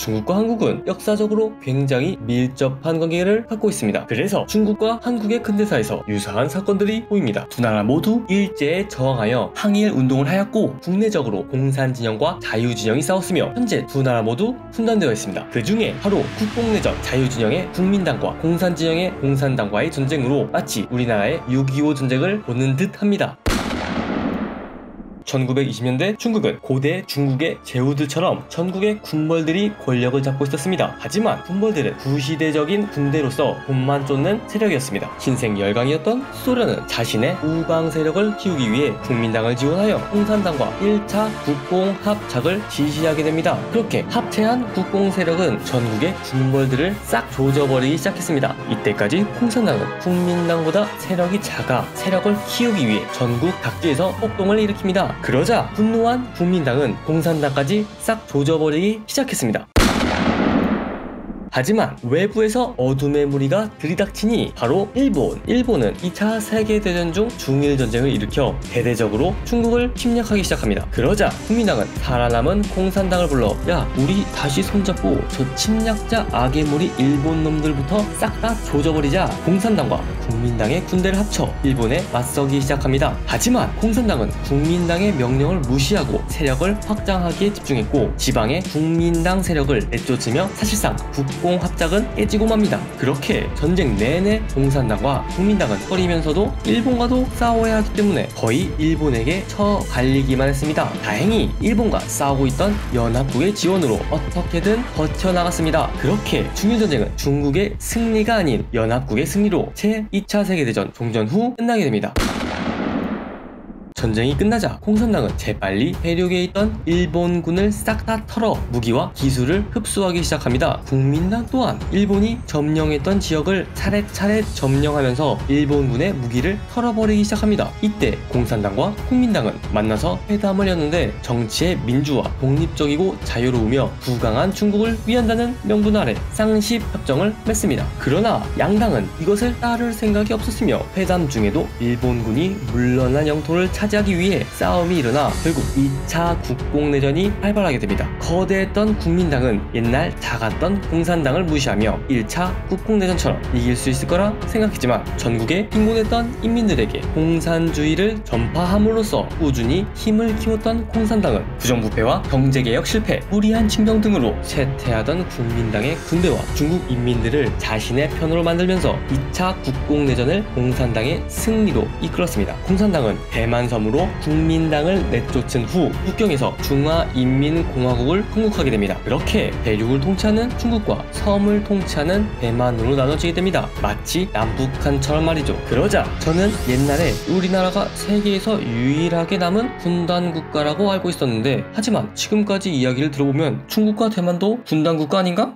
중국과 한국은 역사적으로 굉장히 밀접한 관계를 갖고 있습니다. 그래서 중국과 한국의 근대사에서 유사한 사건들이 보입니다. 두 나라 모두 일제에 저항하여 항일 운동을 하였고 국내적으로 공산진영과 자유진영이 싸웠으며 현재 두 나라 모두 분단되어 있습니다. 그 중에 바로 국뽕내전 자유진영의 국민당과 공산진영의 공산당과의 전쟁으로 마치 우리나라의 6.25 전쟁을 보는 듯 합니다. 1920년대 중국은 고대 중국의 제후들처럼 전국의 군벌들이 권력을 잡고 있었습니다. 하지만 군벌들은 구시대적인 군대로서 돈만 쫓는 세력이었습니다. 신생열강이었던 소련은 자신의 우방 세력을 키우기 위해 국민당을 지원하여 공산당과 1차 국공합작을 지시하게 됩니다. 그렇게 합체한 국공 세력은 전국의 군벌들을 싹 조져버리기 시작했습니다. 이때까지 공산당은 국민당보다 세력이 작아 세력을 키우기 위해 전국 각지에서 폭동을 일으킵니다. 그러자 분노한 국민당은 공산당까지 싹 조져버리기 시작했습니다. 하지만 외부에서 어둠의 무리가 들이닥치니 바로 일본은 2차 세계대전 중 중일전쟁을 일으켜 대대적으로 중국을 침략하기 시작합니다. 그러자 국민당은 살아남은 공산당을 불러 야 우리 다시 손잡고 저 침략자 악의 무리 일본 놈들부터 싹 다 조져버리자. 공산당과 국민당의 군대를 합쳐 일본에 맞서기 시작합니다. 하지만 공산당은 국민당의 명령을 무시하고 세력을 확장하기에 집중했고 지방의 국민당 세력을 내쫓으며 사실상 국공합작은 깨지고 맙니다. 그렇게 전쟁 내내 공산당과 국민당은 꺼리면서도 일본과도 싸워야 하기 때문에 거의 일본에게 처갈리기만 했습니다. 다행히 일본과 싸우고 있던 연합국의 지원으로 어떻게든 버텨나갔습니다. 그렇게 중일전쟁은 중국의 승리가 아닌 연합국의 승리로 제2차 세계대전 종전 후 끝나게 됩니다. 전쟁이 끝나자 공산당은 재빨리 대륙에 있던 일본군을 싹 다 털어 무기와 기술을 흡수하기 시작합니다. 국민당 또한 일본이 점령했던 지역을 차례차례 점령하면서 일본군의 무기를 털어버리기 시작합니다. 이때 공산당과 국민당은 만나서 회담을 였는데 정치의 민주화, 독립적이고 자유로우며 부강한 중국을 위한다는 명분 아래 쌍십 협정을 맺습니다. 그러나 양당은 이것을 따를 생각이 없었으며 회담 중에도 일본군이 물러난 영토를 차지하기 위해 싸움이 일어나 결국 2차 국공내전이 활발하게 됩니다. 거대했던 국민당은 옛날 작았던 공산당을 무시하며 1차 국공내전처럼 이길 수 있을 거라 생각했지만 전국에 빈곤했던 인민들에게 공산주의를 전파함으로써 꾸준히 힘을 키웠던 공산당은 부정부패와 경제개혁 실패, 무리한 징병 등으로 쇠퇴하던 국민당의 군대와 중국 인민들을 자신의 편으로 만들면서 2차 국공내전을 공산당의 승리로 이끌었습니다. 공산당은 대만섬으로 국민당을 내쫓은 후 국경에서 중화인민공화국을 건국하게 됩니다. 그렇게 대륙을 통치하는 중국과 섬을 통치하는 대만으로 나눠지게 됩니다. 마치 남북한처럼 말이죠. 그러자 저는 옛날에 우리나라가 세계에서 유일하게 남은 분단국가라고 알고 있었는데 하지만 지금까지 이야기를 들어보면 중국과 대만도 분단국가 아닌가?